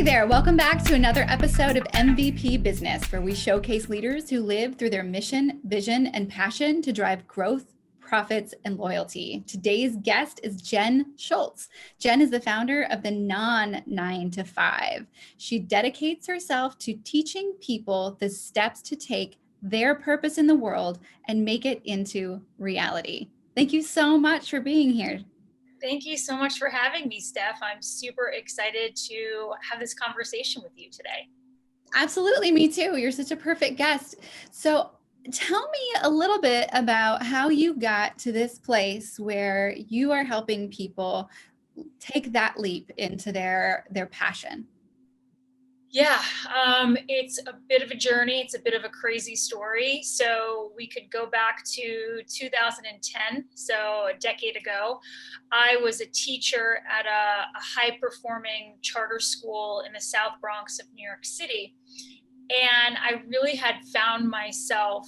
Hey there, welcome back to another episode of MVP Business, where we showcase leaders who live through their mission, vision, and passion to drive growth, profits, and loyalty. Today's guest is Jen Shultz. Jen is the founder of the non-9 to 5. She dedicates herself to teaching people the steps to take their purpose in the world and make it into reality. Thank you so much for being here. Thank you so much for having me, Steph. I'm super excited to have this conversation with you today. Absolutely, me too. You're such a perfect guest. So tell me a little bit about how you got to this place where you are helping people take that leap into their passion. Yeah, it's a bit of a journey. It's a bit of a crazy story. So we could go back to 2010, so a decade ago. I was a teacher at a high-performing charter school in the South Bronx of New York City. And I really had found myself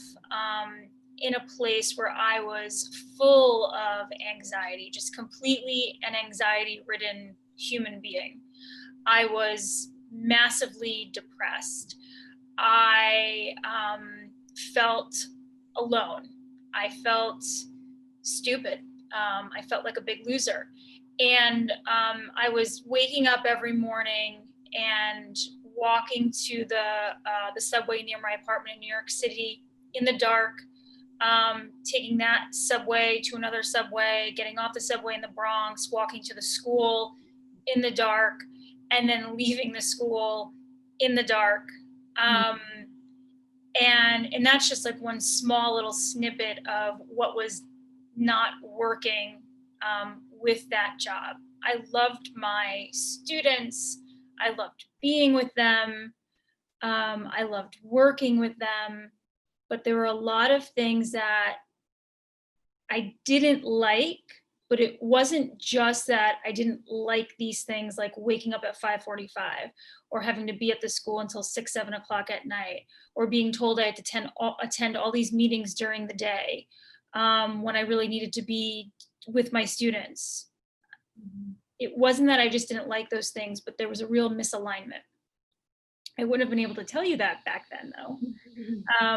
in a place where I was full of anxiety, just completely an anxiety-ridden human being. I was massively depressed. I felt alone. I felt stupid. I felt like a big loser. And I was waking up every morning and walking to the subway near my apartment in New York City in the dark, taking that subway to another subway, getting off the subway in the Bronx, walking to the school in the dark, and then leaving the school in the dark. And that's just like one small little snippet of what was not working with that job. I loved my students. I loved being with them. I loved working with them. But there were a lot of things that I didn't like. But it wasn't just that I didn't like these things, like waking up at 5:45 or having to be at the school until 6, 7 o'clock at night, or being told I had to attend all these meetings during the day when I really needed to be with my students. It wasn't that I just didn't like those things, but there was a real misalignment. I wouldn't have been able to tell you that back then, though.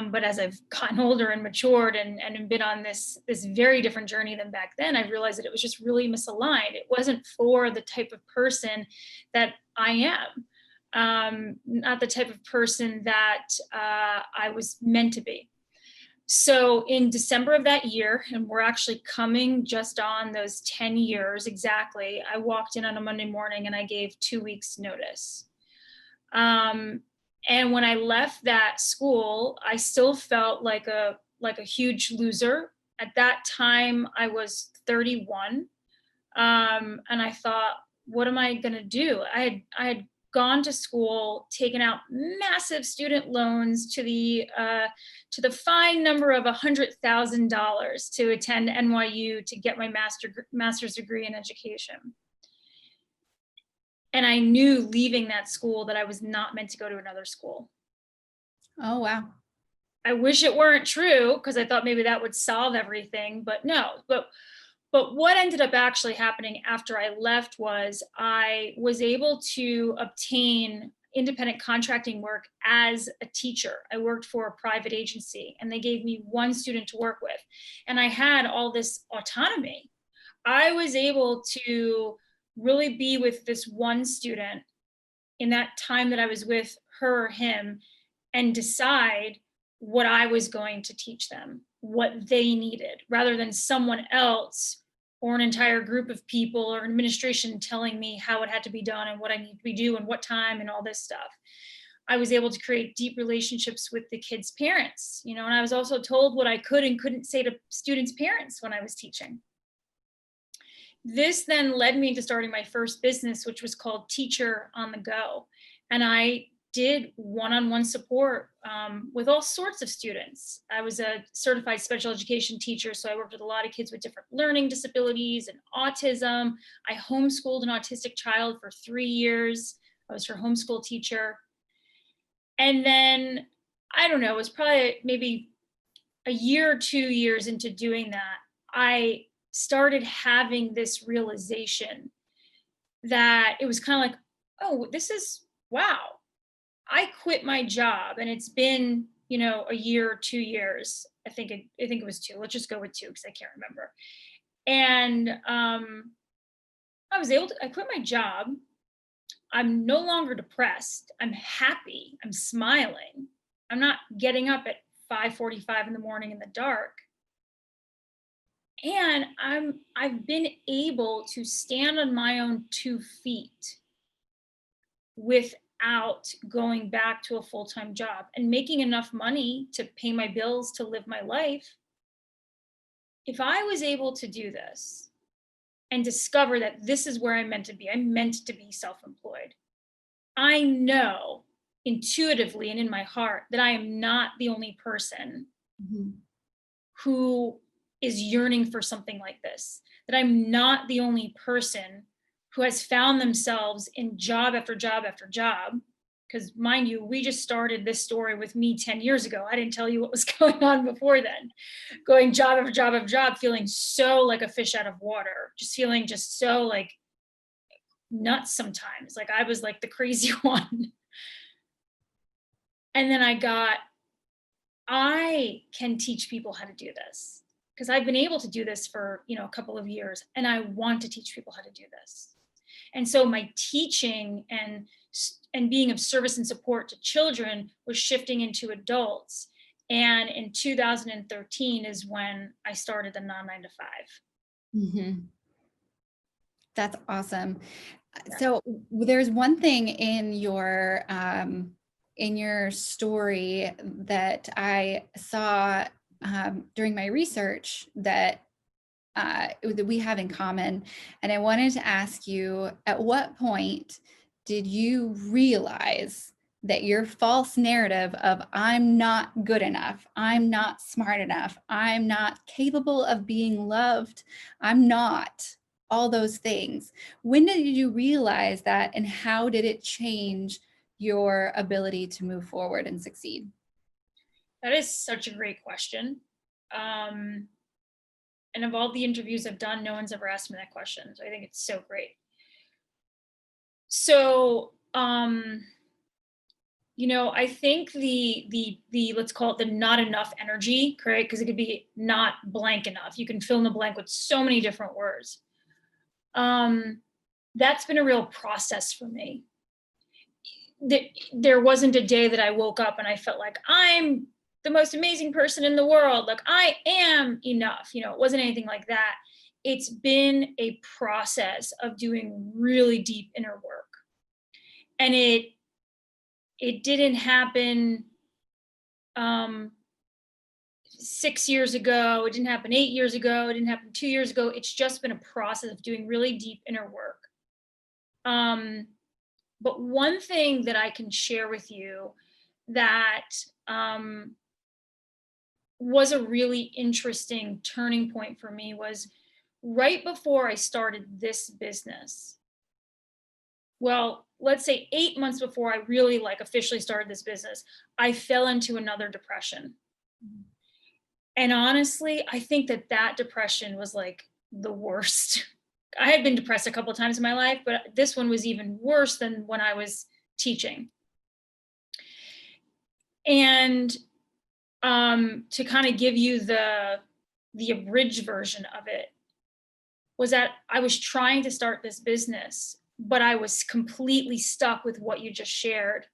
But as I've gotten older and matured and been on this very different journey than back then, I realized that it was just really misaligned. It wasn't for the type of person that I am, not the type of person that I was meant to be. So in December of that year, and we're actually coming just on those 10 years exactly, I walked in on a Monday morning and I gave 2 weeks notice. And when I left that school, I still felt like a huge loser. At that time, I was 31. And I thought, what am I going to do? I had gone to school, taken out massive student loans to the fine number of $100,000 to attend NYU to get my master's degree in education. And I knew leaving that school that I was not meant to go to another school. Oh, wow. I wish it weren't true, because I thought maybe that would solve everything, but no. But what ended up actually happening after I left was I was able to obtain independent contracting work as a teacher. I worked for a private agency and they gave me one student to work with. And I had all this autonomy. I was able to really be with this one student in that time that I was with her or him and decide what I was going to teach them, what they needed, rather than someone else or an entire group of people or administration telling me how it had to be done and what I need to do and what time and all this stuff. I was able to create deep relationships with the kids' parents, and I was also told what I could and couldn't say to students' parents when I was teaching. This then led me into starting my first business, which was called Teacher on the Go. And I did one-on-one support with all sorts of students. I was a certified special education teacher, so I worked with a lot of kids with different learning disabilities and autism. I homeschooled an autistic child for 3 years. I was her homeschool teacher. And then, I don't know, it was probably maybe a year or 2 years into doing that, I started having this realization that it was kind of like, oh, this is wow, I quit my job and it's been, a year or 2 years. I think it was two. Let's just go with two because I can't remember. And I quit my job. I'm no longer depressed. I'm happy. I'm smiling. I'm not getting up at 5:45 in the morning in the dark. And I've been able to stand on my own 2 feet without going back to a full-time job and making enough money to pay my bills to live my life. If I was able to do this and discover that this is where I'm meant to be, I'm meant to be self-employed. I know intuitively and in my heart that I am not the only person Mhm. who is yearning for something like this, that I'm not the only person who has found themselves in job after job after job. Because, mind you, we just started this story with me 10 years ago. I didn't tell you what was going on before then. Going job after job after job, feeling so like a fish out of water, just feeling just so like nuts sometimes. Like I was like the crazy one. And then I can teach people how to do this because I've been able to do this for, a couple of years and I want to teach people how to do this. And so my teaching and being of service and support to children was shifting into adults. And in 2013 is when I started the non 9 to 5. Mhm. That's awesome. Yeah. So there's one thing in your story that I saw during my research that we have in common, and I wanted to ask you: at what point did you realize that your false narrative of "I'm not good enough, I'm not smart enough, I'm not capable of being loved, I'm not," all those things? When did you realize that, and how did it change your ability to move forward and succeed? That is such a great question. Um, and of all the interviews I've done, no one's ever asked me that question. So I think it's so great. So, I think the let's call it the not enough energy, correct? Because it could be not blank enough. You can fill in the blank with so many different words. Um, that's been a real process for me. There wasn't a day that I woke up and I felt like I'm the most amazing person in the world. Like I am enough. It wasn't anything like that. It's been a process of doing really deep inner work. And it didn't happen um 6 years ago, it didn't happen 8 years ago, it didn't happen 2 years ago. It's just been a process of doing really deep inner work. um but one thing that I can share with you that um was a really interesting turning point for me was right before I started this business. Well, let's say 8 months before I really like officially started this business, I fell into another depression. And honestly, I think that depression was like the worst. I had been depressed a couple of times in my life, but this one was even worse than when I was teaching. And to kind of give you the abridged version of it was that I was trying to start this business, but I was completely stuck with what you just shared.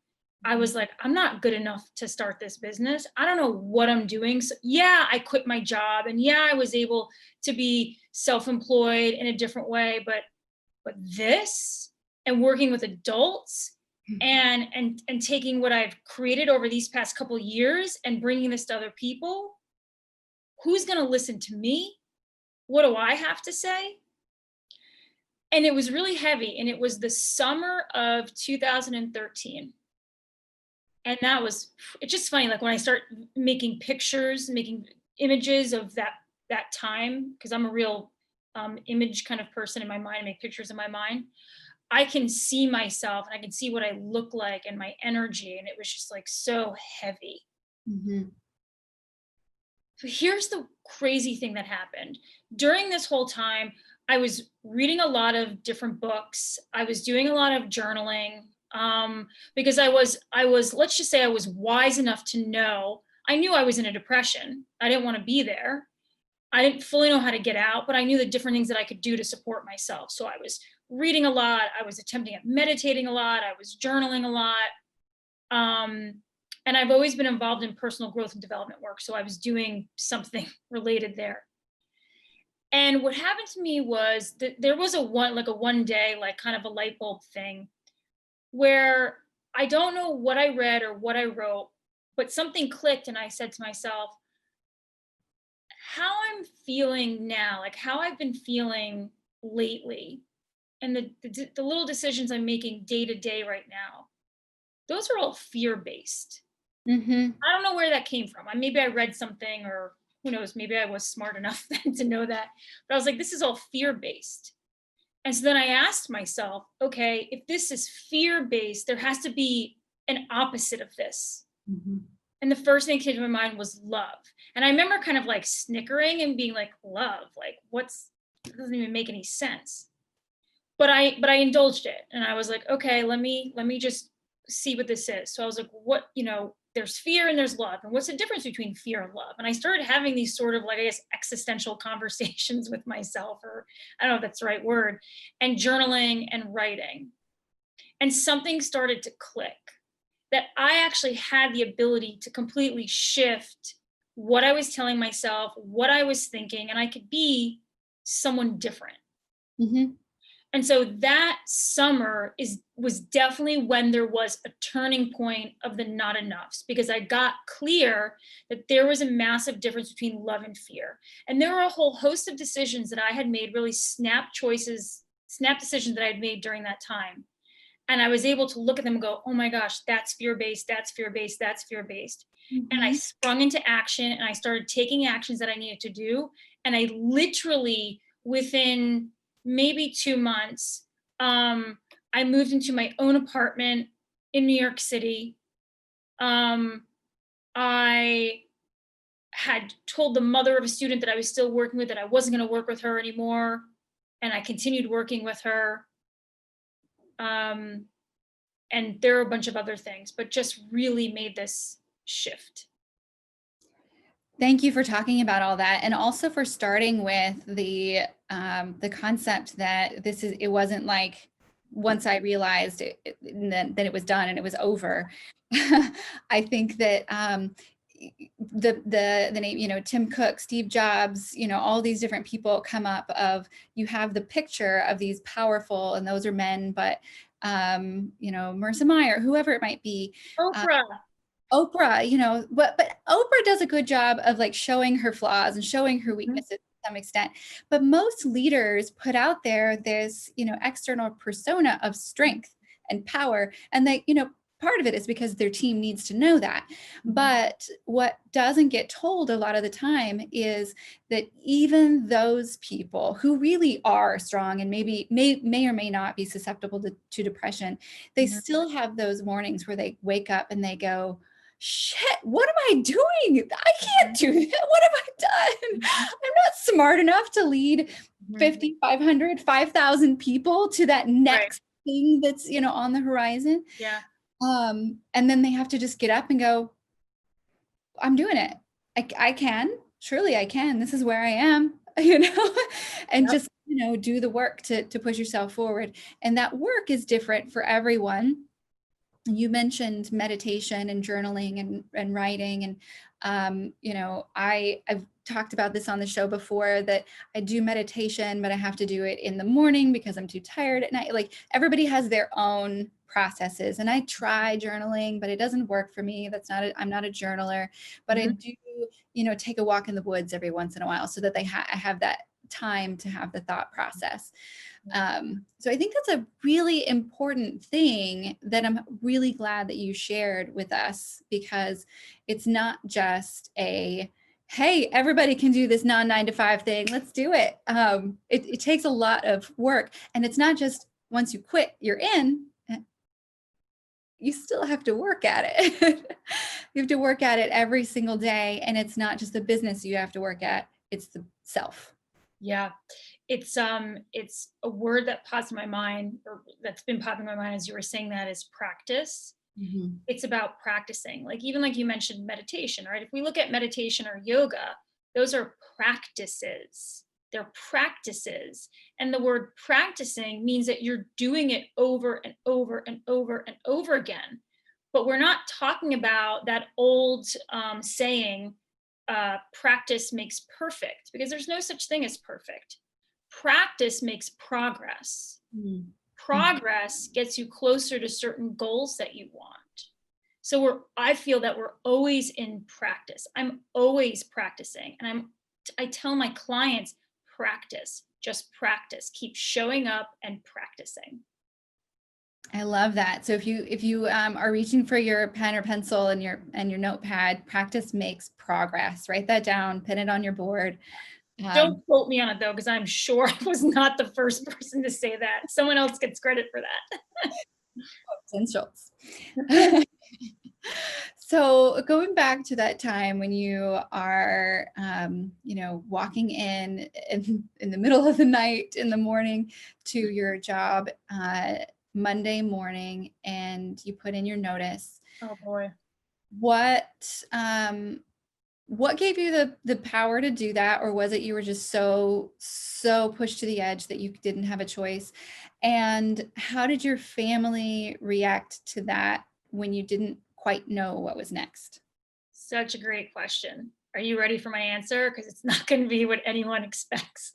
I was like, I'm not good enough to start this business. I don't know what I'm doing. So, yeah, I quit my job and yeah, I was able to be self-employed in a different way, but this and working with adults and taking what I've created over these past couple years and bringing this to other people, who's going to listen to me? What do I have to say? And it was really heavy. And it was the summer of 2013. And it's just funny. Like when I start making pictures, making images of that time, because I'm a real image kind of person in my mind, I make pictures in my mind. I can see myself and I can see what I look like and my energy. And it was just like so heavy. Mhm. So here's the crazy thing that happened. During this whole time, I was reading a lot of different books. I was doing a lot of journaling. Because I was, let's just say I was wise enough to know, I knew I was in a depression. I didn't want to be there. I didn't fully know how to get out, but I knew the different things that I could do to support myself. So I was reading a lot. I was attempting at meditating a lot. I was journaling a lot. And I've always been involved in personal growth and development work. So I was doing something related there. And what happened to me was that there was a one day, like kind of a light bulb thing where I don't know what I read or what I wrote, but something clicked and I said to myself, how I'm feeling now, like how I've been feeling lately, and the little decisions I'm making day to day right now, those are all fear-based. Mm-hmm. I don't know where that came from. Maybe I read something, or who knows, maybe I was smart enough then to know that. But I was like, this is all fear-based. And so then I asked myself, okay, if this is fear-based, there has to be an opposite of this. Mm-hmm. And the first thing that came to my mind was love. And I remember kind of like snickering and being like, love, like it doesn't even make any sense. But I indulged it. And I was like, okay, let me just see what this is. So I was like, what, there's fear and there's love. And what's the difference between fear and love? And I started having these sort of like, I guess, existential conversations with myself, or I don't know if that's the right word, and journaling and writing. And something started to click, that I actually had the ability to completely shift what I was telling myself, what I was thinking, and I could be someone different. Mm-hmm. And so that summer was definitely when there was a turning point of the not enoughs, because I got clear that there was a massive difference between love and fear. And there were a whole host of decisions that I had made, really snap decisions that I had made during that time. And I was able to look at them and go, oh my gosh, that's fear-based, that's fear-based, that's fear-based. Mm-hmm. And I sprung into action, and I started taking actions that I needed to do. And I literally, within maybe 2 months, I moved into my own apartment in New York City. I had told the mother of a student that I was still working with that I wasn't going to work with her anymore. And I continued working with her. And there are a bunch of other things, but just really made this shift. Thank you for talking about all that, and also for starting with the concept that it wasn't like once I realized it, then it was done and it was over. I think that the name, Tim Cook, Steve Jobs, all these different people come up of, you have the picture of these powerful, and those are men, but Marissa Mayer, whoever it might be. Oprah, but Oprah does a good job of like showing her flaws and showing her weaknesses to some extent. But most leaders put out there this, external persona of strength and power. And they, part of it is because their team needs to know that. But what doesn't get told a lot of the time is that even those people who really are strong and maybe may or may not be susceptible to depression, they still have those mornings where they wake up and they go, shit, what am I doing? I can't do that. What have I done? I'm not smart enough to lead 50, 500, 5,000 people to that next thing that's, on the horizon. Yeah. And then they have to just get up and go, I'm doing it. I can, surely I can. This is where I am, and just, do the work to push yourself forward. And that work is different for everyone. You mentioned meditation and journaling and writing. And, I've talked about this on the show before, that I do meditation, but I have to do it in the morning because I'm too tired at night. Like, everybody has their own processes, and I try journaling, but it doesn't work for me. I'm not a journaler, but I do, take a walk in the woods every once in a while so that I have that time to have the thought process. So I think that's a really important thing that I'm really glad that you shared with us, because it's not just a, hey, everybody can do this non-9-to-5 thing. Let's do it. It takes a lot of work, and it's not just once you quit, you're in. You still have to work at it. You have to work at it every single day. And it's not just the business you have to work at, it's the self. Yeah. It's a word that pops in my mind, or that's been popping in my mind as you were saying that, is practice. Mhm. It's about practicing. Like, even like you mentioned meditation, right? If we look at meditation or yoga, those are practices. They're practices. And the word practicing means that you're doing it over and over and over and over again. But we're not talking about that old saying, practice makes perfect, because there's no such thing as perfect. Practice makes progress. Mm. Mhm. Progress gets you closer to certain goals that you want. So I feel that we're always in practice. I'm always practicing. And I tell my clients, practice, just practice, keep showing up and practicing. I love that. So if you are reaching for your pen or pencil and your notepad, practice makes progress. Write that down, pin it on your board. Um, Don't quote me on it though, because I'm sure I was not the first person to say that. Someone else gets credit for Jen Shultz. that. So going back to that time when you are, walking in the middle of the night, in the morning, to your job, Monday morning, and you put in your notice. Oh boy. What what gave you the power to do that, or was it you were just so pushed to the edge that you didn't have a choice? And how did your family react to that when you didn't quite know what was next? Such a great question. Are you ready for my answer? Because it's not going to be what anyone expects.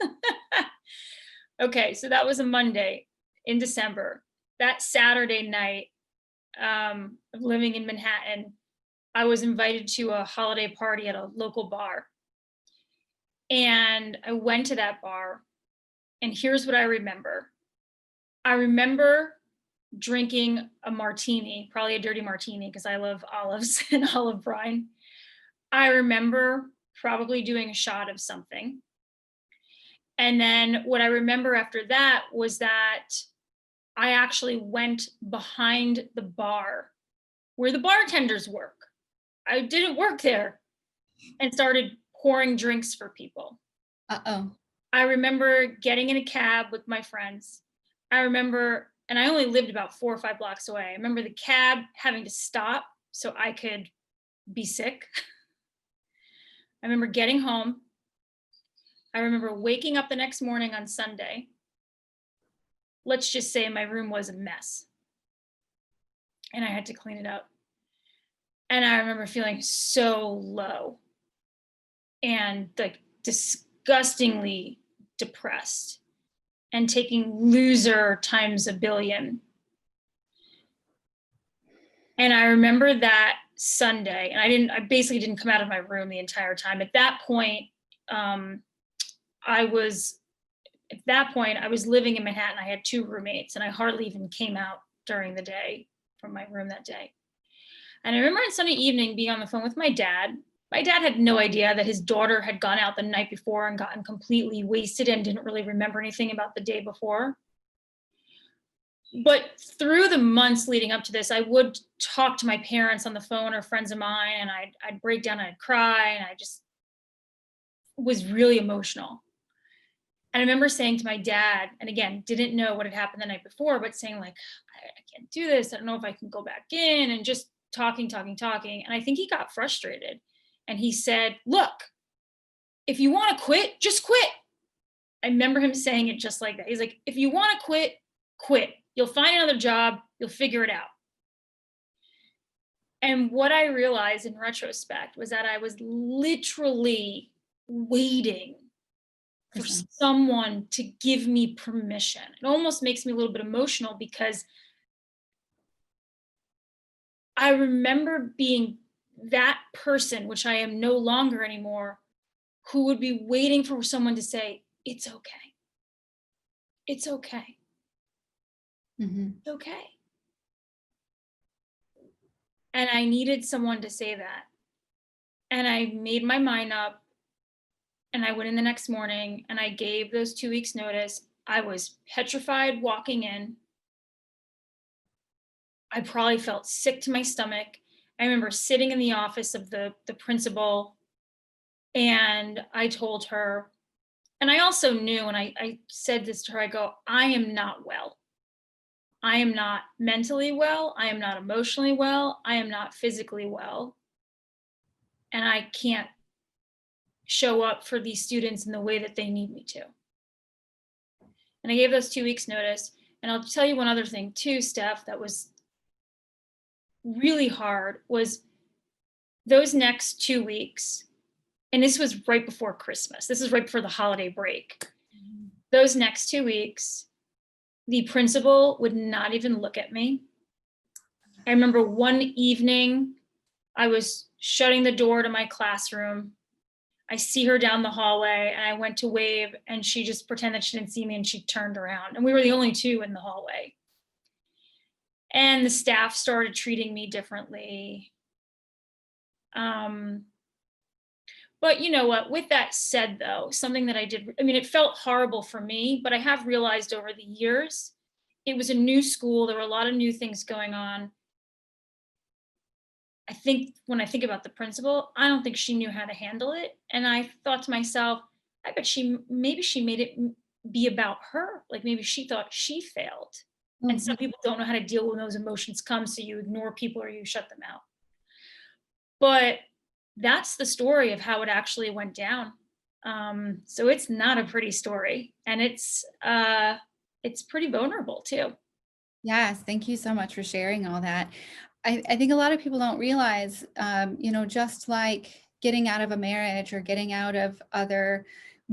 Okay, so that was a Monday in December. That Saturday night, of living in Manhattan, I was invited to a holiday party at a local bar. And I went to that bar, and here's what I remember. I remember drinking a martini, probably a dirty martini because I love olives and olive brine. I remember probably doing a shot of something. And then what I remember after that was that I actually went behind the bar where the bartenders work. I didn't work there, and started pouring drinks for people. Uh-oh. I remember getting in a cab with my friends. I remember, and I only lived about 4 or 5 blocks away. I remember the cab having to stop so I could be sick. I remember getting home. I remember waking up the next morning on Sunday. Let's just say my room was a mess and I had to clean it up. And I remember feeling so low and like disgustingly depressed and taking loser times a billion. And I remember that Sunday, and I basically didn't come out of my room the entire time. At that point, I was living in Manhattan. I had 2 roommates, and I hardly even came out during the day from my room that day. And I remember on Sunday evening being on the phone with my dad. My dad had no idea that his daughter had gone out the night before and gotten completely wasted and didn't really remember anything about the day before. But through the months leading up to this, I would talk to my parents on the phone or friends of mine, and I'd break down and I'd cry, and I just was really emotional. And I remember saying to my dad, and again, didn't know what had happened the night before, but saying like, I can't do this. I don't know if I can go back in, and just talking. And I think he got frustrated. And he said, look, if you want to quit, just quit. I remember him saying it just like that. He's like, if you want to quit, quit. You'll find another job. You'll figure it out. And what I realized in retrospect was that I was literally waiting for someone to give me permission. It almost makes me a little bit emotional because I remember being that person, which I am no longer anymore, who would be waiting for someone to say, it's okay. It's okay. Mm-hmm. It's okay. And I needed someone to say that. And I made my mind up, and I went in the next morning and I gave those 2 weeks notice. I was petrified walking in. I probably felt sick to my stomach. I remember sitting in the office of the principal, and I told her, And I also knew, and I said this to her, I go, I am not well. I am not mentally well. I am not emotionally well. I am not physically well. And I can't show up for these students in the way that they need me to. And I gave those 2 weeks notice. And I'll tell you one other thing too, Steph, that was really hard was those next 2 weeks. And this was right before Christmas. This is right before the holiday break. Those next 2 weeks, the principal would not even look at me. I remember one evening, I was shutting the door to my classroom. I see her down the hallway and I went to wave and she just pretended she didn't see me and she turned around. And we were the only two in the hallway. And the staff started treating me differently. But you know what, with that said though, something that I did, I mean, it felt horrible for me, but I have realized over the years, it was a new school. There were a lot of new things going on. I think when I think about the principal, I don't think she knew how to handle it. And I thought to myself, I bet maybe she made it be about her. Like maybe she thought she failed. And some people don't know how to deal when those emotions come. So you ignore people or you shut them out. But that's the story of how it actually went down. So it's not a pretty story, and it's pretty vulnerable too. Yes, thank you so much for sharing all that. I think a lot of people don't realize, just like getting out of a marriage or getting out of other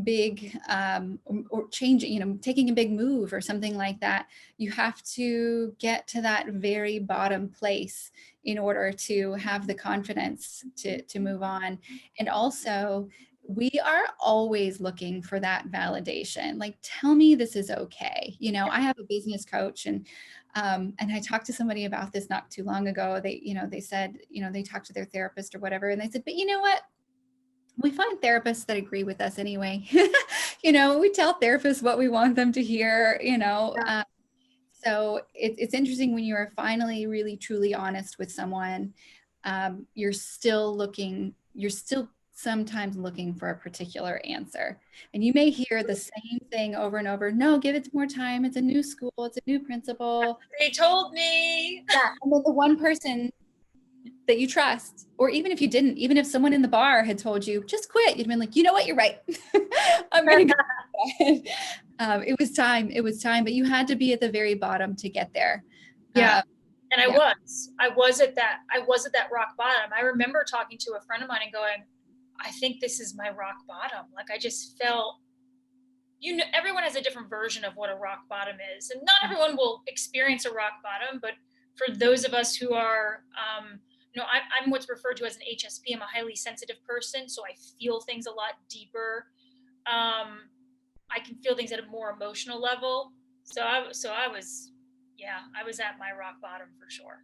big or changing, taking a big move or something like that, you have to get to that very bottom place in order to have the confidence to move on. And also, we are always looking for that validation. Like, tell me this is okay. I have a business coach, and I talked to somebody about this not too long ago. They said, they talked to their therapist or whatever, and they said, but you know what? We find therapists that agree with us anyway. We tell therapists what we want them to hear, so it's interesting when you are finally really truly honest with someone, you're still sometimes looking for a particular answer. And you may hear the same thing over and over. No, give it more time. It's a new school. It's a new principal. They told me. Yeah. And then the one person that you trust, or even if you didn't, even if someone in the bar had told you, just quit, you'd been like, you know what, you're right. I'm going to go. It was time, but you had to be at the very bottom to get there. Yeah. And I was at that rock bottom. I remember talking to a friend of mine and going, I think this is my rock bottom. Like I just felt, everyone has a different version of what a rock bottom is. And not everyone will experience a rock bottom, but for those of us who are, I'm what's referred to as an HSP. I'm a highly sensitive person. So I feel things a lot deeper. I can feel things at a more emotional level. So I was at my rock bottom for sure.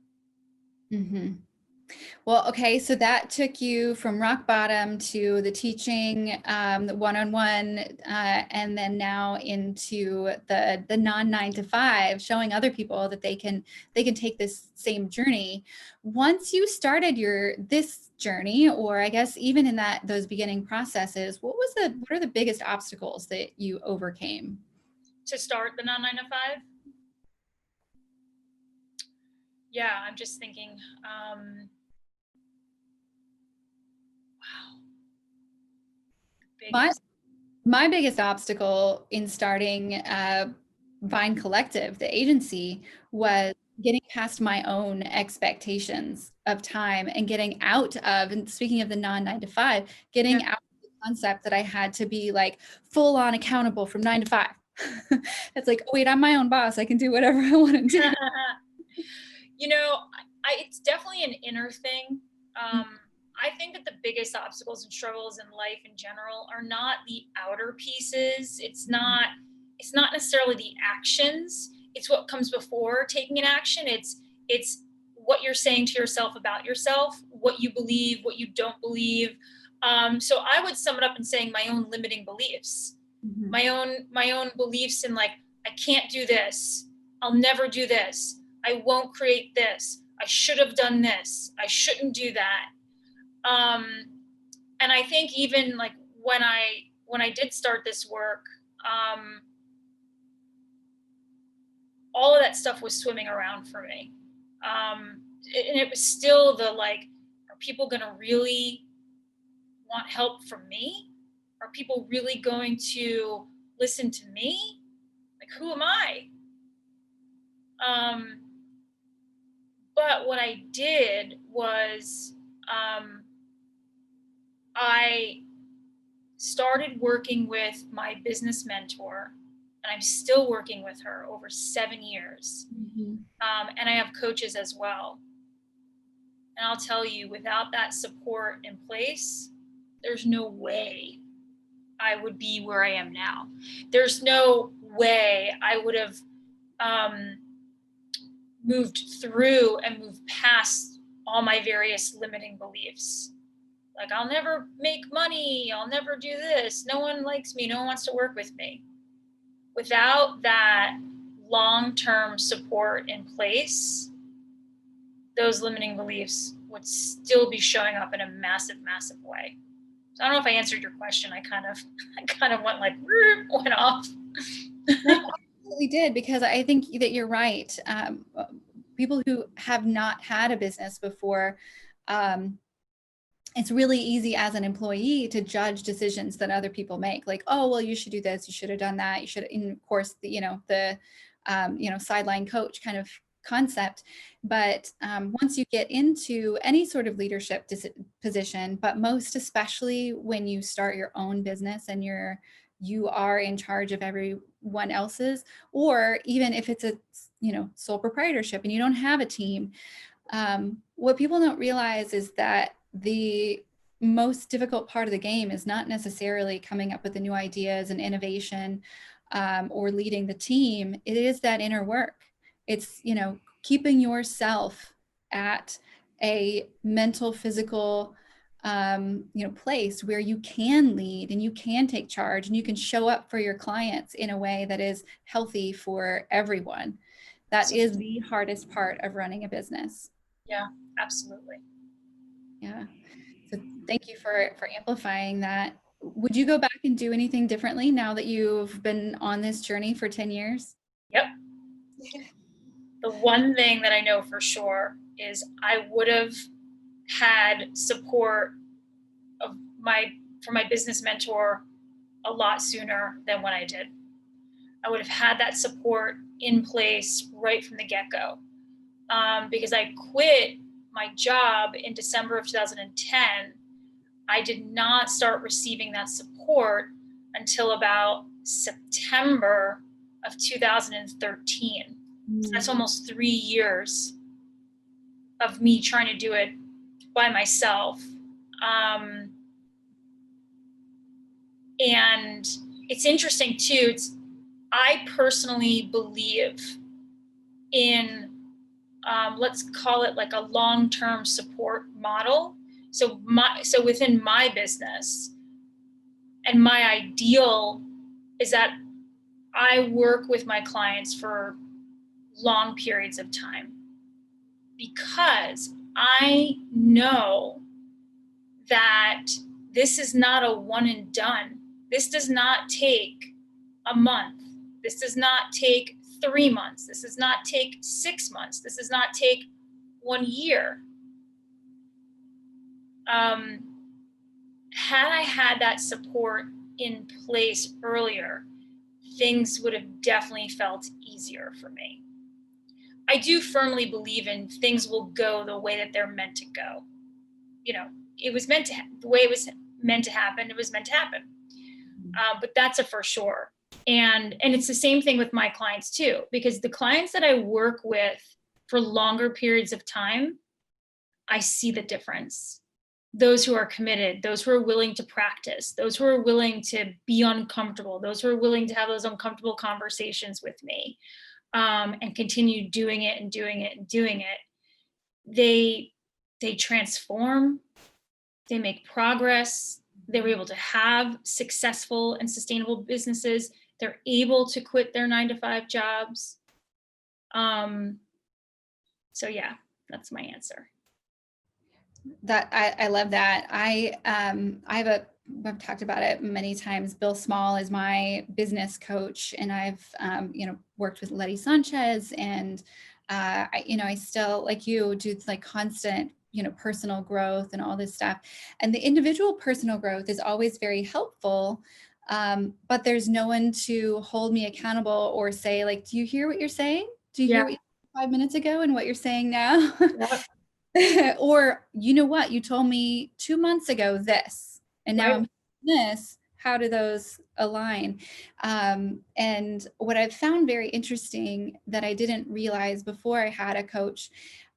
Mm-hmm. Well, okay, so that took you from rock bottom to the teaching, the one-on-one, and then now into the non 9 to 5, showing other people that they can take this same journey. Once you started this journey, or I guess even in those beginning processes, what are the biggest obstacles that you overcame to start the non 9 to 5? Yeah, I'm just thinking. Wow. My biggest obstacle in starting Vine Collective, the agency, was getting past my own expectations of time and getting out of, and speaking of the non 9 to 5, getting out of the concept that I had to be like full on accountable from 9 to 5. It's like, oh, wait, I'm my own boss. I can do whatever I want to do. It's definitely an inner thing. I think that the biggest obstacles and struggles in life in general are not the outer pieces. It's not necessarily the actions. It's what comes before taking an action. It's what you're saying to yourself about yourself, what you believe, what you don't believe. So I would sum it up in saying my own limiting beliefs, my own beliefs in like, I can't do this. I'll never do this. I won't create this. I should have done this. I shouldn't do that. And I think even like when when I did start this work, all of that stuff was swimming around for me. And it was still the like, are people going to really want help from me? Are people really going to listen to me? Like, who am I? But what I did was I started working with my business mentor, and I'm still working with her over 7 years. Mm-hmm. And I have coaches as well. And I'll tell you, without that support in place, there's no way I would be where I am now. There's no way I would have moved through and moved past all my various limiting beliefs. Like, I'll never make money. I'll never do this. No one likes me. No one wants to work with me. Without that long-term support in place, those limiting beliefs would still be showing up in a massive, massive way. So I don't know if I answered your question. I kind of went like, went off. We did, because I think that you're right. People who have not had a business before, it's really easy as an employee to judge decisions that other people make. Like, oh, well, you should do this. You should have done that. You should, and of course, the sideline coach kind of concept. But once you get into any sort of leadership position, but most especially when you start your own business and you are in charge of everyone else's, or even if it's a sole proprietorship and you don't have a team, what people don't realize is that the most difficult part of the game is not necessarily coming up with the new ideas and innovation, or leading the team. It is that inner work. It's, keeping yourself at a mental, physical, place where you can lead and you can take charge and you can show up for your clients in a way that is healthy for everyone. That is the hardest part of running a business. Yeah, absolutely. Yeah. So thank you for amplifying that. Would you go back and do anything differently now that you've been on this journey for 10 years? Yep. The one thing that I know for sure is I would have had support from my business mentor a lot sooner than when I did. I would have had that support in place right from the get-go, because I quit my job in December of 2010. I did not start receiving that support until about September of 2013. So that's almost 3 years of me trying to do it by myself. And it's interesting too. I personally believe in, let's call it like a long-term support model. So within my business, and my ideal is that I work with my clients for long periods of time, because I know that this is not a one and done. This does not take a month. This does not take 3 months. This does not take 6 months. This does not take 1 year. Had I had that support in place earlier, things would have definitely felt easier for me. I do firmly believe in things will go the way that they're meant to go. It was meant to, the way it was meant to happen, it was meant to happen. But that's a for sure. And it's the same thing with my clients too, because the clients that I work with for longer periods of time, I see the difference. Those who are committed, those who are willing to practice, those who are willing to be uncomfortable, those who are willing to have those uncomfortable conversations with me, and continue doing it and doing it and doing it. They transform, they make progress, they were able to have successful and sustainable businesses. They're able to quit their 9-to-5 jobs. So yeah, that's my answer. That I love that. I have I've talked about it many times. Bill Small is my business coach, and I've, worked with Letty Sanchez, and I still, like you, do like constant, personal growth and all this stuff. And the individual personal growth is always very helpful. But there's no one to hold me accountable or say, like, do you hear what you're saying? Do you hear what you said 5 minutes ago and what you're saying now? Or, you know what, you told me 2 months ago this, and now I'm this. How do those align? And what I've found very interesting that I didn't realize before I had a coach,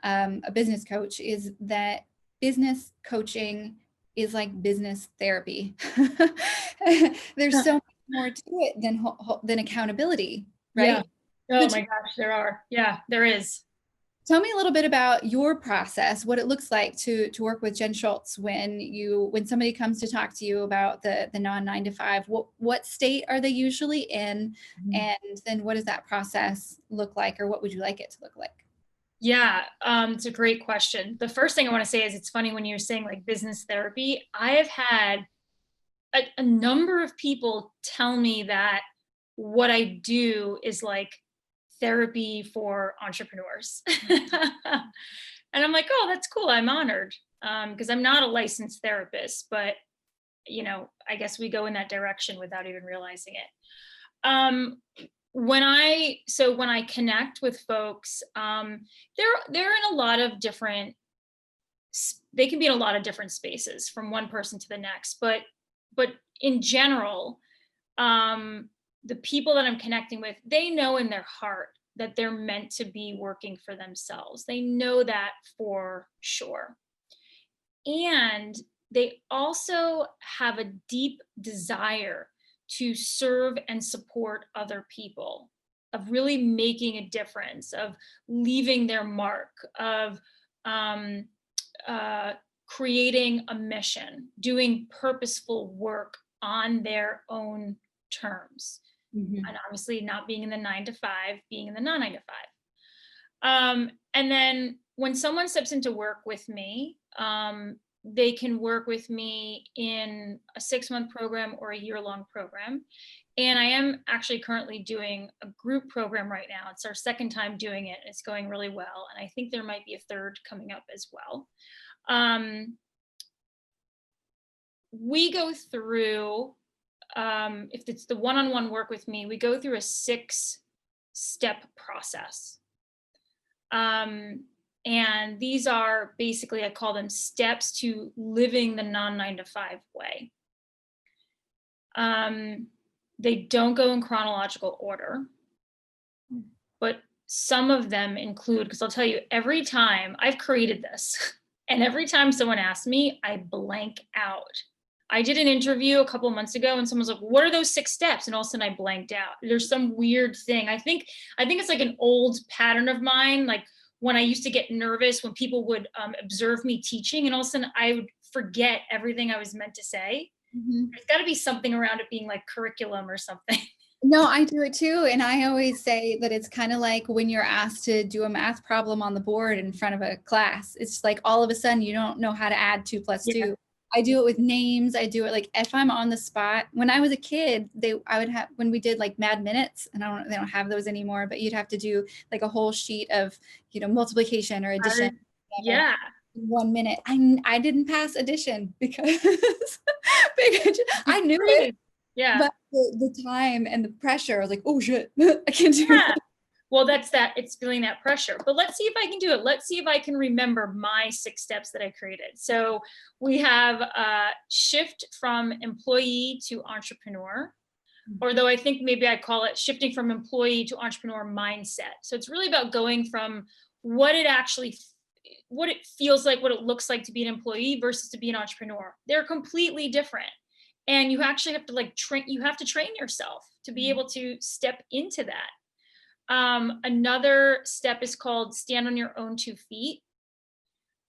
a business coach, is that business coaching is like business therapy. There's so much more to it than accountability, right? Yeah. Oh my gosh, there are. Yeah, there is. Tell me a little bit about your process, what it looks like to work with Jen Shultz when somebody comes to talk to you about the non 9 to 5. What state are they usually in, and then what does that process look like, or what would you like it to look like? Yeah, it's a great question. The first thing I want to say is, it's funny when you're saying like business therapy. I have had a number of people tell me that what I do is like therapy for entrepreneurs. And I'm like, oh, that's cool. I'm honored. Because I'm not a licensed therapist, but I guess we go in that direction without even realizing it. When I connect with folks, they're in a lot of different, they can be in a lot of different spaces from one person to the next, but in general, the people that I'm connecting with, they know in their heart that they're meant to be working for themselves. They know that for sure. And they also have a deep desire to serve and support other people, of really making a difference, of leaving their mark, of creating a mission, doing purposeful work on their own terms. And obviously not being in the 9 to 5, being in the non 9 to 5. And then when someone steps into work with me, they can work with me in a 6-month program or a year-long program. And I am actually currently doing a group program right now. It's our second time doing it. It's going really well. And I think there might be a third coming up as well. We go through, if it's the one-on-one work with me, we go through a 6-step process. And these are basically, I call them steps to living the non 9 to 5 way. They don't go in chronological order, but some of them include, because I'll tell you, every time I've created this, and every time someone asks me, I blank out. I did an interview a couple of months ago, and someone's like, what are those 6 steps? And all of a sudden I blanked out. There's some weird thing. I think it's like an old pattern of mine. Like when I used to get nervous when people would observe me teaching, and all of a sudden I would forget everything I was meant to say. There's got to be something around it being like curriculum or something. No, I do it too. And I always say that it's kind of like when you're asked to do a math problem on the board in front of a class. It's like all of a sudden you don't know how to add 2 + 2. I do it with names. I do it like if I'm on the spot. When I was a kid, I would have, when we did like Mad Minutes, and they don't have those anymore, but you'd have to do like a whole sheet of, multiplication or addition. Yeah. In 1 minute. I didn't pass addition because I knew it. Yeah. But the time and the pressure, I was like, oh shit, I can't do it. Well, it's feeling that pressure, but let's see if I can do it. Let's see if I can remember my 6 steps that I created. So we have shift from employee to entrepreneur, or though I think maybe I call it shifting from employee to entrepreneur mindset. So it's really about going from what it feels like, what it looks like to be an employee versus to be an entrepreneur. They're completely different. And you actually have to train yourself to be able to step into that. Another step is called stand on your own 2 feet.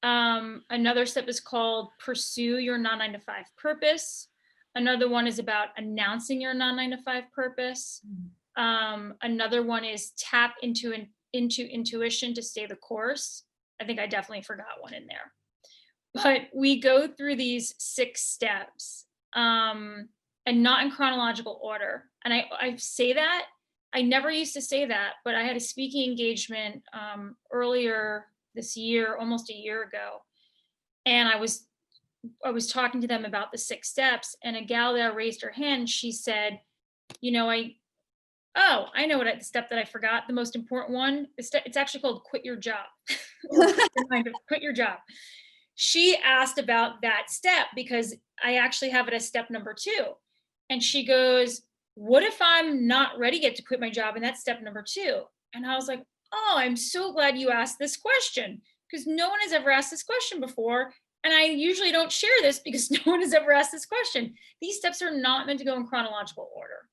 Another step is called pursue your non 9 to 5 purpose. Another one is about announcing your non 9 to 5 purpose. Another one is tap into intuition to stay the course. I think I definitely forgot one in there. But we go through these 6 steps. and not in chronological order. And I say that, I never used to say that, but I had a speaking engagement earlier this year, almost a year ago. And I was talking to them about the 6 steps, and a gal there raised her hand. She said, you know, I know the step that I forgot, the most important one. It's actually called quit your job. Or quit your job. She asked about that step because I actually have it as step number 2. And she goes, what if I'm not ready yet to quit my job? And that's step number 2. And I was like, oh, I'm so glad you asked this question, because no one has ever asked this question before. And I usually don't share this because no one has ever asked this question. These steps are not meant to go in chronological order.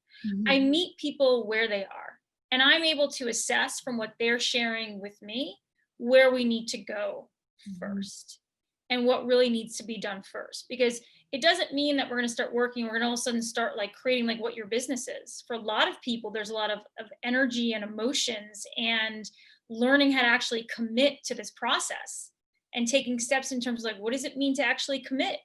I meet people where they are, and I'm able to assess from what they're sharing with me where we need to go first and what really needs to be done first. Because it doesn't mean that we're going to start working, we're going to all of a sudden start like creating like what your business is. For a lot of people, there's a lot of energy and emotions and learning how to actually commit to this process and taking steps in terms of like, what does it mean to actually commit?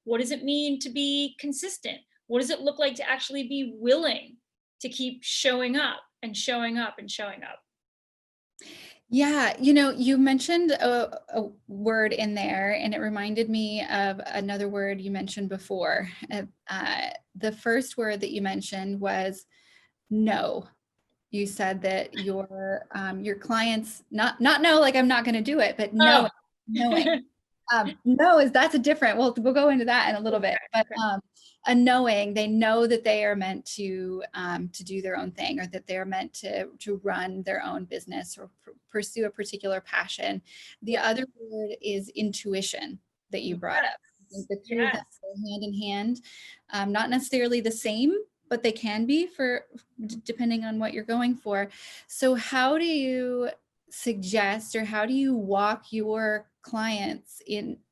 What does it mean to be consistent? What does it look like to actually be willing to keep showing up and showing up and showing up? Yeah, you know, you mentioned a word in there, and it reminded me of another word you mentioned before. The first word that you mentioned was no. You said that your clients not know like I'm not going to do it, but Oh. knowing. No, that's a different, we'll go into that in a little bit, but a knowing, they know that they are meant to do their own thing, or that they're meant to run their own business or pursue a particular passion. The other word is intuition that you brought up. I think the two of them go hand in hand, not necessarily the same, but they can be for depending on what you're going for. So how do you suggest, or how do you walk your clients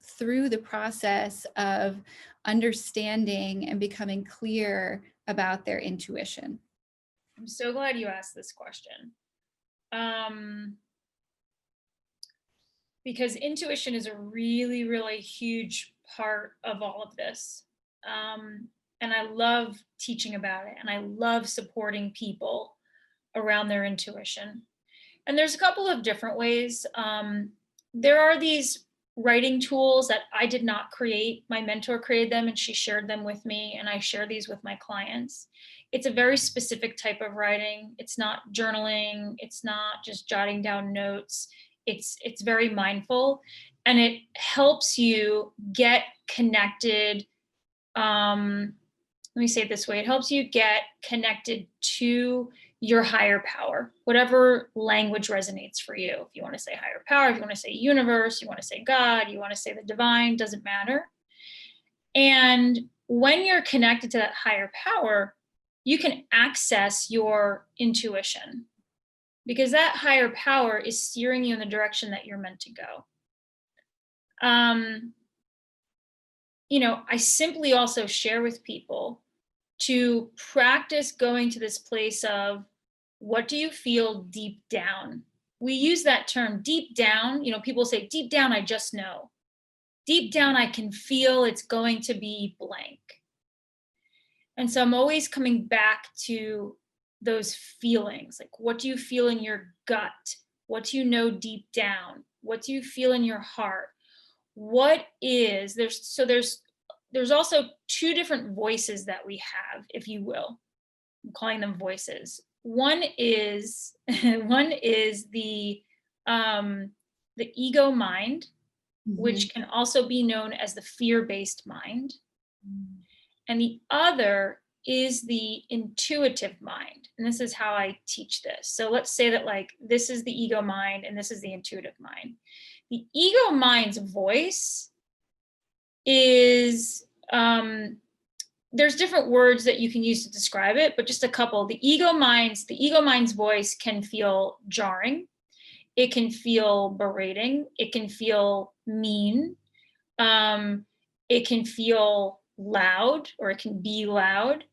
through the process of understanding and becoming clear about their intuition? I'm so glad you asked this question. Because intuition is a really, really huge part of all of this. And I love teaching about it, and I love supporting people around their intuition. And there's a couple of different ways. There are these writing tools that I did not create. My mentor created them, and she shared them with me, and I share these with my clients. It's a very specific type of writing. It's not journaling. It's not just jotting down notes. It's very mindful, and it helps you get connected. Let me say it this way. It helps you get connected to your higher power, whatever language resonates for you. If you want to say higher power, if you want to say universe, you want to say God, you want to say the divine, doesn't matter. And when you're connected to that higher power, you can access your intuition, because that higher power is steering you in the direction that you're meant to go. You know, I simply also share with people to practice going to this place of, what do you feel deep down? We use that term deep down. You know, people say deep down, I just know. Deep down, I can feel it's going to be blank. And so I'm always coming back to those feelings. Like, what do you feel in your gut? What do you know deep down? What do you feel in your heart? What is there's also 2 different voices that we have, if you will. I'm calling them voices. One is the ego mind, which can also be known as the fear-based mind. And the other is the intuitive mind. And this is how I teach this. So let's say that like this is the ego mind and this is the intuitive mind. The ego mind's voice is, there's different words that you can use to describe it, but just a couple. The ego mind's voice can feel jarring. It can feel berating. It can feel mean. It can feel loud, or it can be loud.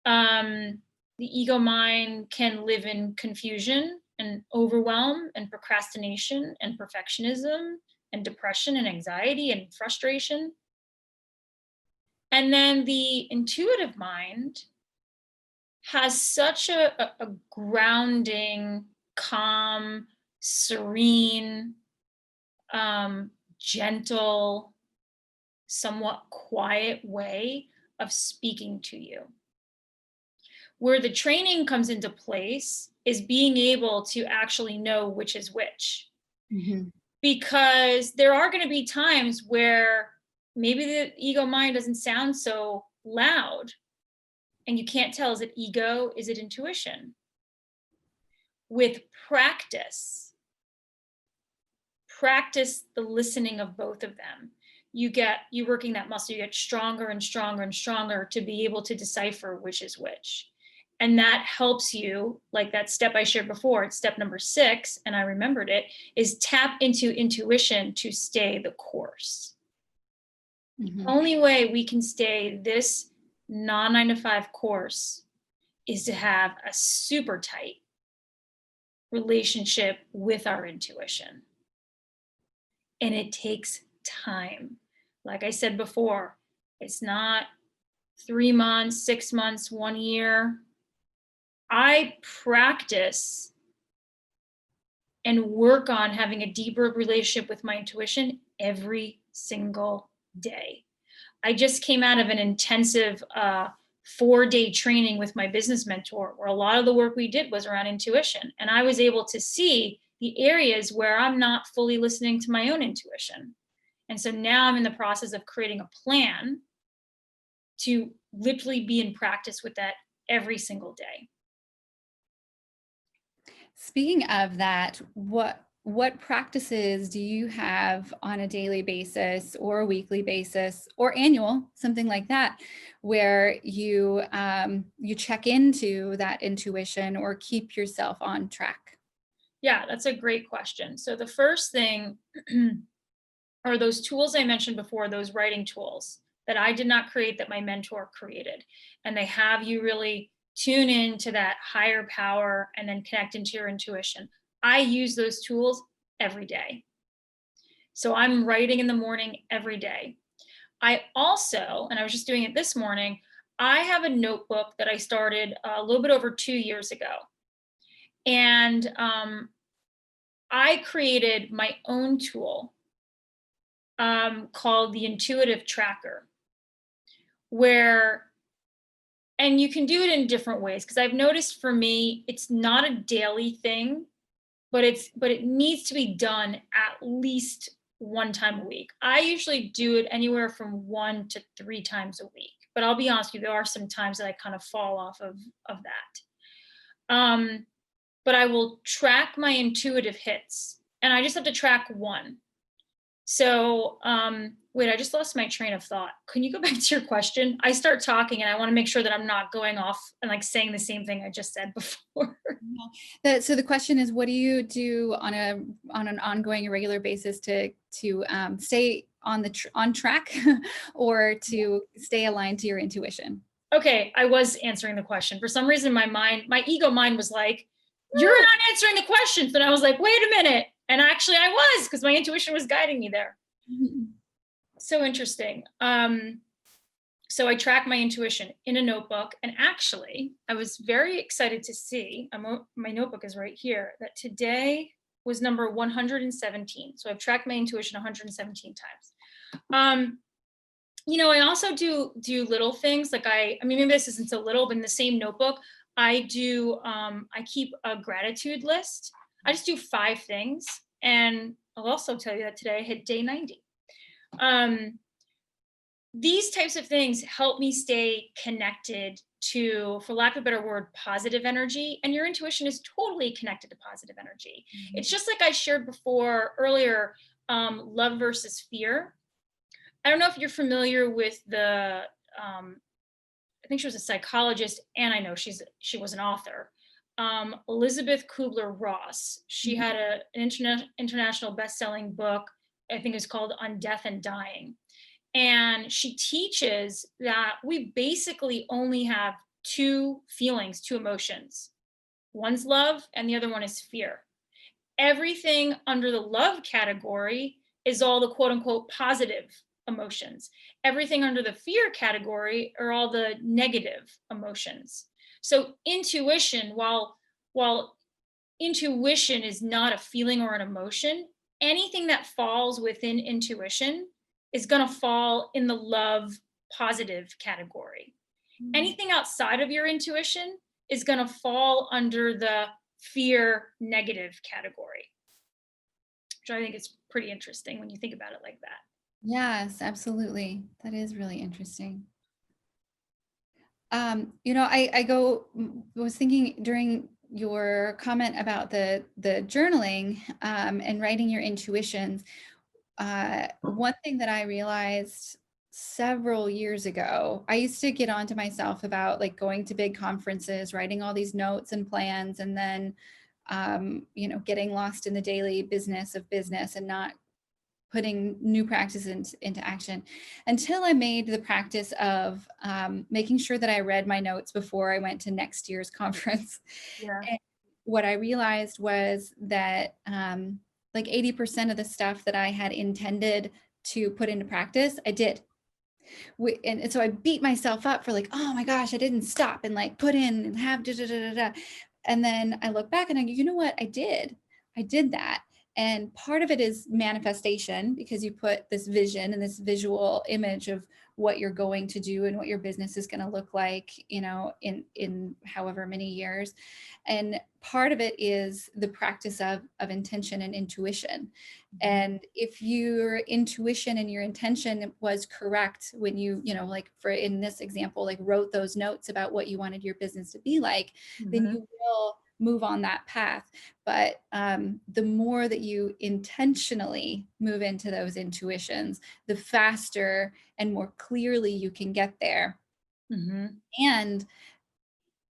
The ego mind can live in confusion and overwhelm and procrastination and perfectionism and depression and anxiety and frustration. And then the intuitive mind has such a grounding, calm, serene, gentle, somewhat quiet way of speaking to you. Where the training comes into place is being able to actually know which is which. Mm-hmm. Because there are going to be times where maybe the ego mind doesn't sound so loud and you can't tell, is it ego, is it intuition? With practice the listening of both of them, you working that muscle, you get stronger and stronger and stronger to be able to decipher which is which. And that helps you, like that step I shared before, it's step number 6, and I remembered it, is tap into intuition to stay the course. Mm-hmm. The only way we can stay this non-9-to-5 course is to have a super tight relationship with our intuition. And it takes time. Like I said before, it's not 3 months, 6 months, 1 year. I practice and work on having a deeper relationship with my intuition every single day. I just came out of an intensive 4-day training with my business mentor, where a lot of the work we did was around intuition. And I was able to see the areas where I'm not fully listening to my own intuition. And so now I'm in the process of creating a plan to literally be in practice with that every single day. Speaking of that, what practices do you have on a daily basis or a weekly basis or annual, something like that, where you check into that intuition or keep yourself on track? Yeah, that's a great question. So the first thing are those tools I mentioned before, those writing tools that I did not create, that my mentor created. And they have you really tune into that higher power and then connect into your intuition. I use those tools every day. So I'm writing in the morning every day. I also, and I was just doing it this morning, I have a notebook that I started a little bit over 2 years ago. And I created my own tool called the Intuitive Tracker, and you can do it in different ways, because I've noticed for me, it's not a daily thing, but it needs to be done at least 1 time a week. I usually do it anywhere from 1 to 3 times a week, but I'll be honest with you, there are some times that I kind of fall off of that. But I will track my intuitive hits, and I just have to track 1. So, wait, I just lost my train of thought. Can you go back to your question? I start talking and I want to make sure that I'm not going off and like saying the same thing I just said before. So the question is, what do you do on an ongoing, irregular basis to stay on track or to stay aligned to your intuition? Okay, I was answering the question. For some reason, my ego mind was like, you're not answering the questions. And I was like, wait a minute. And actually I was, because my intuition was guiding me there. Mm-hmm. So interesting. So I track my intuition in a notebook. And actually, I was very excited to see, my notebook is right here, that today was number 117. So I've tracked my intuition 117 times. I also do little things. Like I mean, maybe this isn't so little, but in the same notebook, I keep a gratitude list. I just do 5 things. And I'll also tell you that today I hit day 90. These types of things help me stay connected to, for lack of a better word, positive energy. And your intuition is totally connected to positive energy. Mm-hmm. It's just like I shared earlier, love versus fear. I don't know if you're familiar with I think she was a psychologist, and I know she was an author. Elizabeth Kubler-Ross. She had an international best-selling book, I think it's called On Death and Dying. And she teaches that we basically only have 2 feelings, 2 emotions. One's love and the other one is fear. Everything under the love category is all the quote unquote positive emotions. Everything under the fear category are all the negative emotions. So intuition, while intuition is not a feeling or an emotion, anything that falls within intuition is going to fall in the love positive category. Anything outside of your intuition is going to fall under the fear negative category, which I think is pretty interesting when you think about it like that. Yes, absolutely. That is really interesting. I was thinking during your comment about the journaling and writing your intuitions. One thing that I realized several years ago, I used to get onto myself about like going to big conferences, writing all these notes and plans, and then getting lost in the daily business of business and not putting new practices into action until I made the practice of making sure that I read my notes before I went to next year's conference. Yeah. And what I realized was that like 80% of the stuff that I had intended to put into practice, I did. And so I beat myself up for like, oh my gosh, I didn't stop and like put in and have da, da, da, da, da. And then I look back and I go, you know what? I did that. And part of it is manifestation, because you put this vision and this visual image of what you're going to do and what your business is going to look like, in however many years. And part of it is the practice of intention and intuition. And if your intuition and your intention was correct when you like for in this example, like wrote those notes about what you wanted your business to be like, then you will move on that path. But the more that you intentionally move into those intuitions, the faster and more clearly you can get there. And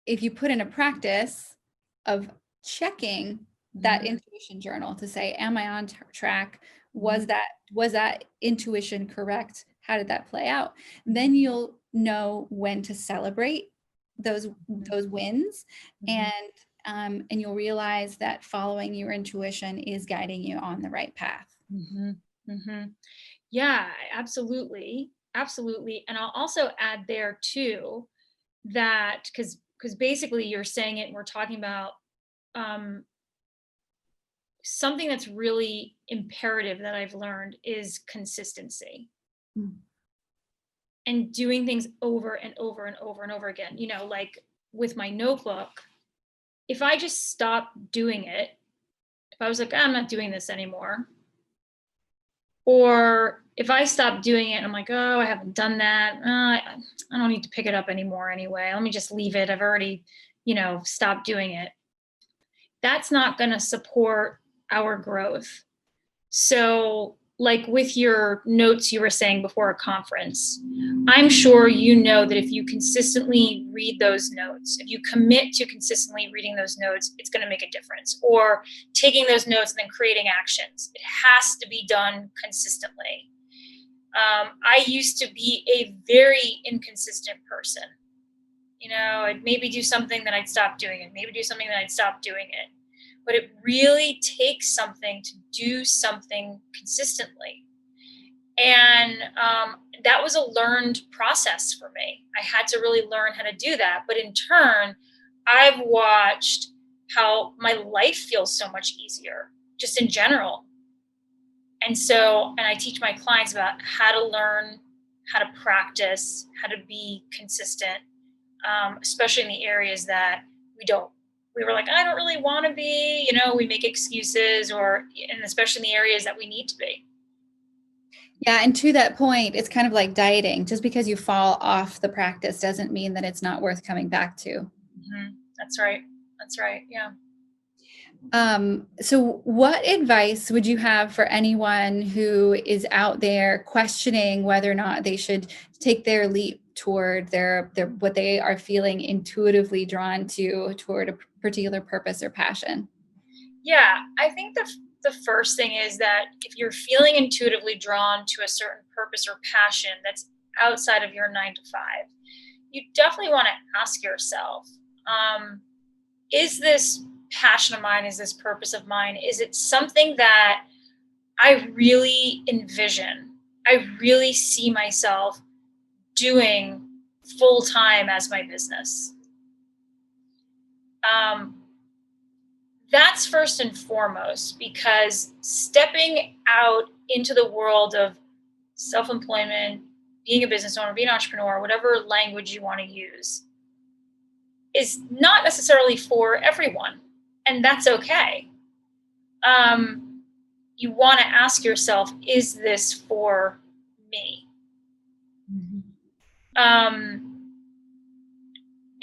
if you put in a practice of checking that intuition journal to say, am I on track? Was that intuition correct? How did that play out? Then you'll know when to celebrate those wins, and you'll realize that following your intuition is guiding you on the right path. Yeah, absolutely. And I'll also add there too that because basically you're saying it and we're talking about something that's really imperative that I've learned is consistency. And doing things over and over and over and over again. Like with my notebook, if I just stopped doing it, if I was like, I'm not doing this anymore, or if I stopped doing it and I'm like, oh, I haven't done that, I don't need to pick it up anymore anyway, let me just leave it, I've already stopped doing it, that's not going to support our growth. So like with your notes you were saying before a conference, I'm sure that if you consistently read those notes, if you commit to consistently reading those notes, it's going to make a difference. Or taking those notes and then creating actions. It has to be done consistently. I used to be a very inconsistent person. I'd maybe do something, then I'd stop doing it. Maybe do something, then I'd stop doing it. But it really takes something to do something consistently. And that was a learned process for me. I had to really learn how to do that. But in turn, I've watched how my life feels so much easier, just in general. And I teach my clients about how to learn, how to practice, how to be consistent, especially in the areas that we were like, I don't really want to be, we make excuses, and especially in the areas that we need to be. Yeah. And to that point, it's kind of like dieting. Just because you fall off the practice doesn't mean that it's not worth coming back to. That's right. Yeah. So what advice would you have for anyone who is out there questioning whether or not they should take their leap toward their what they are feeling intuitively drawn toward a particular purpose or passion? Yeah, I think the first thing is that if you're feeling intuitively drawn to a certain purpose or passion that's outside of your 9 to 5, you definitely want to ask yourself, is this passion of mine, is this purpose of mine, is it something that I really envision? I really see myself doing full time as my business. That's first and foremost, because stepping out into the world of self-employment, being a business owner, being an entrepreneur, whatever language you want to use, is not necessarily for everyone. And that's okay. You want to ask yourself, is this for me?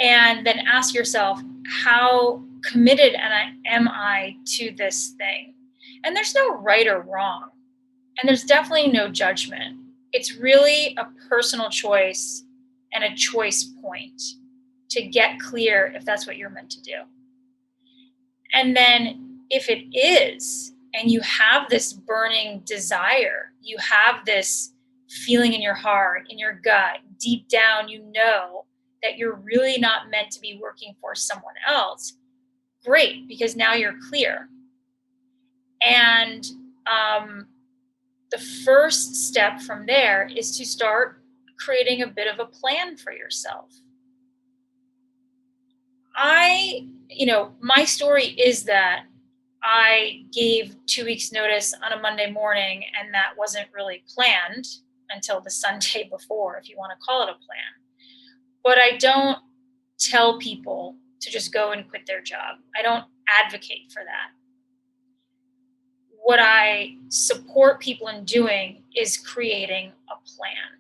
And then ask yourself, how committed am I to this thing? And there's no right or wrong. And there's definitely no judgment. It's really a personal choice and a choice point to get clear if that's what you're meant to do. And then if it is, and you have this burning desire, you have this feeling in your heart, in your gut, deep down, you know that you're really not meant to be working for someone else, great, because now you're clear. And the first step from there is to start creating a bit of a plan for yourself. My story is that I gave 2 weeks notice on a Monday morning, and that wasn't really planned until the Sunday before, if you want to call it a plan. But I don't tell people to just go and quit their job. I don't advocate for that. What I support people in doing is creating a plan,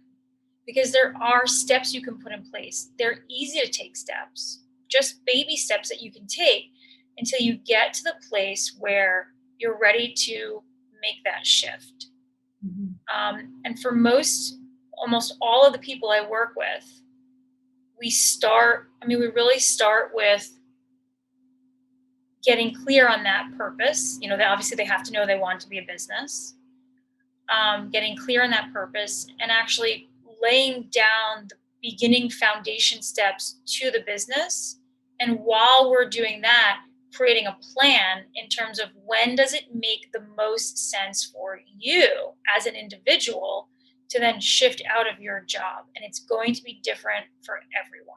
because there are steps you can put in place. They're easy to take steps, just baby steps that you can take until you get to the place where you're ready to make that shift. And for almost all of the people I work with, we really start with getting clear on that purpose. Obviously they have to know they want to be a business. Getting clear on that purpose and actually laying down the beginning foundation steps to the business. And while we're doing that, creating a plan in terms of when does it make the most sense for you as an individual to then shift out of your job. And it's going to be different for everyone.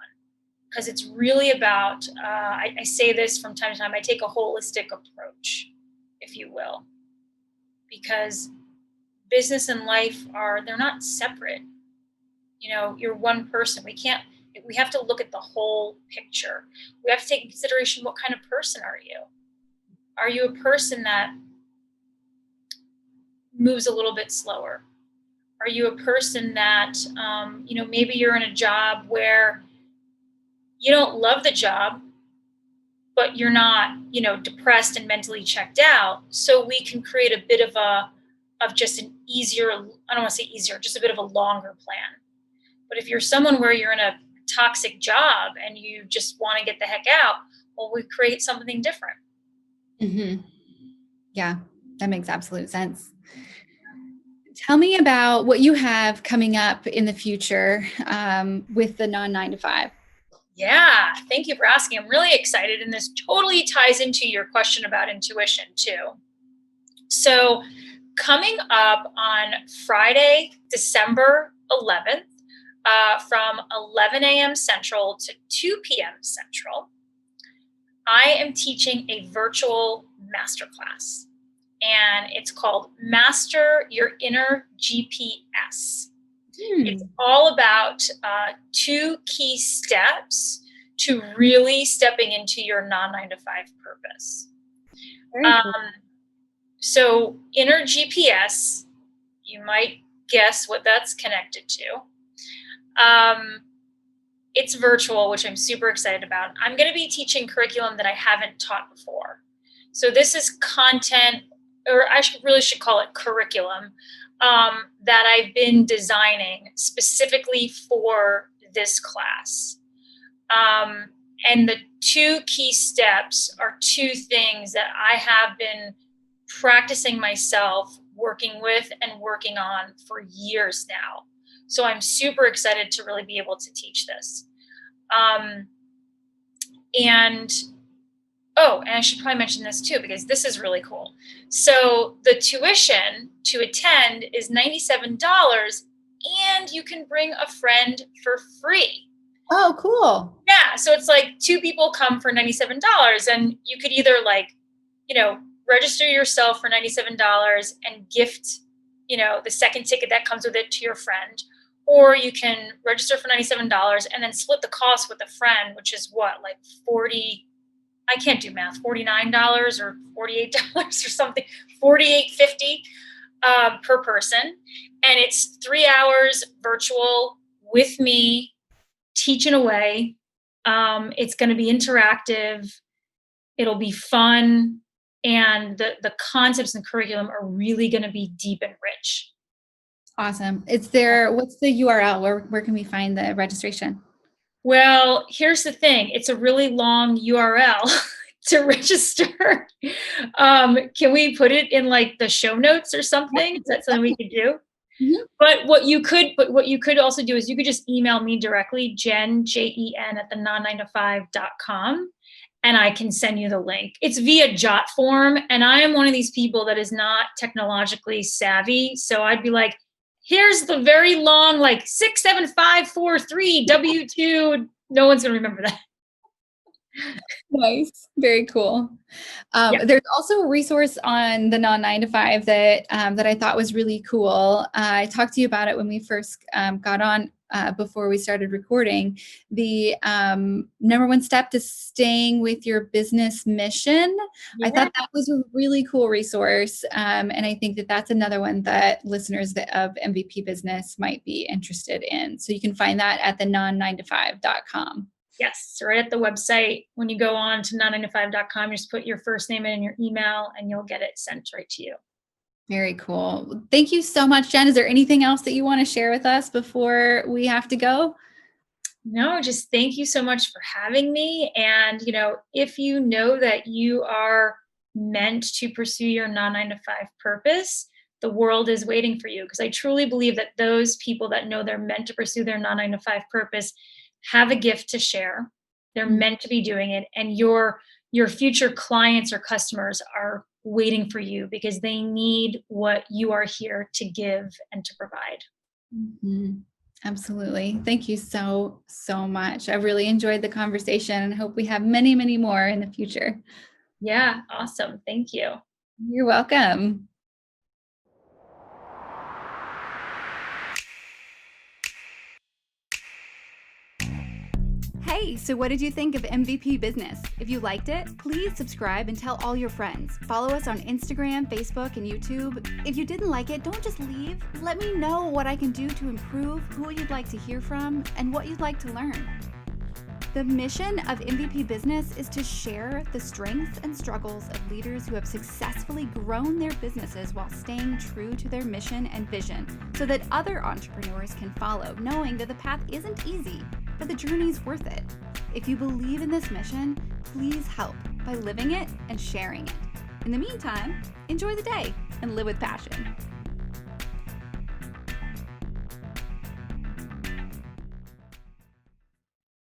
Because it's really about, I say this from time to time, I take a holistic approach, if you will. Because business and life they're not separate. You're one person. We have to look at the whole picture. We have to take in consideration, what kind of person are you? Are you a person that moves a little bit slower? Are you a person that, maybe you're in a job where you don't love the job, but you're not, depressed and mentally checked out. So we can create a bit of just an easier, I don't want to say easier, just a bit of a longer plan. But if you're someone where you're in a toxic job and you just want to get the heck out, well, we create something different. Mm-hmm. Yeah, that makes absolute sense. Tell me about what you have coming up in the future with the non-9-to-5. Yeah, thank you for asking. I'm really excited. And this totally ties into your question about intuition too. So coming up on Friday, December 11th, from 11 a.m. Central to 2 p.m. Central, I am teaching a virtual masterclass. And it's called Master Your Inner GPS. It's all about 2 key steps to really stepping into your non-9-to-5 purpose. Cool. So inner GPS, you might guess what that's connected to. It's virtual, which I'm super excited about. I'm going to be teaching curriculum that I haven't taught before. So this is content, or I should call it curriculum, that I've been designing specifically for this class. And the 2 key steps are 2 things that I have been practicing myself, working with and working on for years now. So I'm super excited to really be able to teach this. Oh, and I should probably mention this too, because this is really cool. So the tuition to attend is $97, and you can bring a friend for free. Oh, cool. Yeah. So it's like 2 people come for $97, and you could either register yourself for $97 and gift, the second ticket that comes with it to your friend, or you can register for $97 and then split the cost with a friend, which is what, like 40, I can't do math, $49 or $48 or something, $48.50 per person. And it's 3 hours virtual with me teaching away. It's going to be interactive. It'll be fun. And the concepts and curriculum are really going to be deep and rich. Awesome. What's the URL? Where can we find the registration? Well, here's the thing. It's a really long URL to register. Can we put it in like the show notes or something? Is that something we could do? Mm-hmm. But what you could also do is you could just email me directly, Jen, Jen at non9to5.com. And I can send you the link. It's via Jot form. And I am one of these people that is not technologically savvy. So I'd be like, here's the very long, like 67543 W2. No one's going to remember that. Nice. Very cool. There's also a resource on the non-9to5 that I thought was really cool. I talked to you about it when we first got on before we started recording. The number 1 step to staying with your business mission. Yeah. I thought that was a really cool resource. And I think that that's another one that listeners of MVP Business might be interested in. So you can find that at the non9to5.com. Yes, right at the website. When you go on to non9to5.com, you just put your first name in and your email, and you'll get it sent right to you. Very cool. Thank you so much, Jen. Is there anything else that you want to share with us before we have to go? No, just thank you so much for having me. And, if you know that you are meant to pursue your non-9to5 purpose, the world is waiting for you. Because I truly believe that those people that know they're meant to pursue their non-9to5 purpose have a gift to share. They're meant to be doing it. And your future clients or customers are waiting for you because they need what you are here to give and to provide. Mm-hmm. Absolutely. Thank you so, so much. I really enjoyed the conversation and hope we have many, many more in the future. Yeah. Awesome. Thank you. You're welcome. Hey, so what did you think of MVP Business? If you liked it, please subscribe and tell all your friends. Follow us on Instagram, Facebook, and YouTube. If you didn't like it, don't just leave. Let me know what I can do to improve, who you'd like to hear from, and what you'd like to learn. The mission of MVP Business is to share the strengths and struggles of leaders who have successfully grown their businesses while staying true to their mission and vision so that other entrepreneurs can follow, knowing that the path isn't easy, but the journey's worth it. If you believe in this mission, please help by living it and sharing it. In the meantime, enjoy the day and live with passion.